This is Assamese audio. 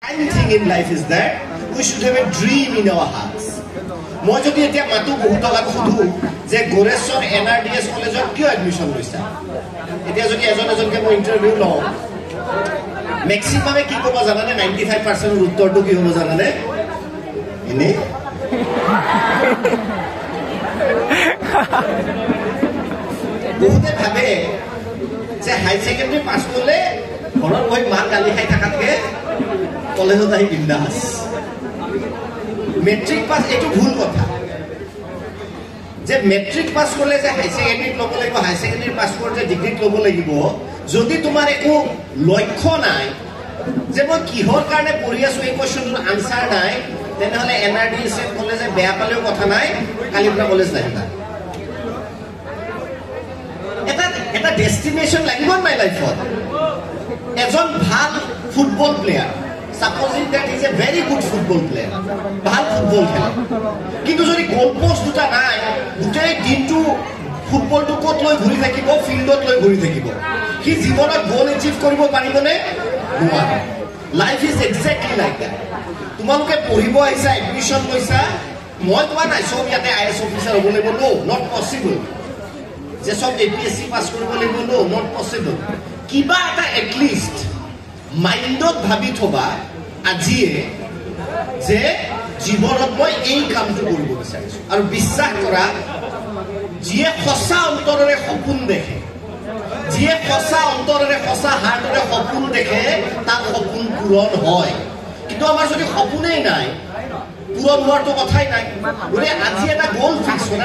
Main thing in life is that we should have a dream in our hearts. মই যদি এতিয়া মাতো বহুতলাক সুধো যে গোৰেশ্বৰ NRDS কলেজত কিয় এডমিশন লৈছা এতিয়া যদি এজনকে মই ইন্টাৰভিউ লওঁ ম্যাক্সিমামে কি ক'ব জানানে 95% ৰ উত্তৰটো কি হ'ব জানানে এনে বহুতে ভাবে যে হাই সেকেন্ডাৰী পাছ কৰিলে ঘৰৰ বহি মা গালি খাই থাকাতকে কলেজত আহি বিন্দাস মেট্ৰিক পাছ এইটো ভুল কথা যে মেট্ৰিক পাছ কৰিলে যে হাই সেকেন্ডাৰীত ল'ব লাগিব হাই সেকেন্ডাৰী পাছ কৰিলে ডিগ্ৰীত ল'ব লাগিব যদি তোমাৰ একো লক্ষ্য নাই যে মই কিহৰ কাৰণে পঢ়ি আছো এই কোৱেশ্চনটোৰ আনসাৰ নাই তেনেহলে NRDS কলেজে বেয়া পালেও কথা নাই কালিপুৰা কলেজ নাহিবা এটা ডেষ্টিনেশ্যন লাগিব মাই লাইফত এজন ভাল football player supposing that he is a very good football player ভাল ফুটবল খেলে কিন্তু যদি গোল পোস্ট দুটা নাই গোটেই দিনটো ফুটবলটো ক'ত লৈ ঘূৰি থাকিব ফিল্ডত লৈ ঘূৰি থাকিব কি জীৱনত গোল এচিভ কৰিব পাৰিবনে নোৱাৰে life is exactly like that তোমালোকে পঢ়িব আহিছা এডমিশন লৈছা মই কোৱা নাই সব ইয়াতে IAS অফিচাৰ হ'ব লাগিব নো নট পসিবল যে সব APSC পাছ কৰিব লাগিব নো নট পসিবল কিবা এটা এটলিষ্ট মাইণ্ডত ভাবি থবা আজিয়ে যে জীৱনত মই এই কামটো কৰিব বিচাৰিছো আৰু বিশ্বাস কৰা যিয়ে সঁচা অন্তৰেৰে সপোন দেখে যিয়ে সঁচা অন্তৰেৰে সঁচা হাৰ্টেৰে সপোন দেখে তাৰ সপোন পূৰণ হয় কিন্তু আমাৰ যদি সপোনেই নাই পূৰণ হোৱাৰটো কথাই নাই গতিকে আজি এটা গ'ল ফিক্স কৰা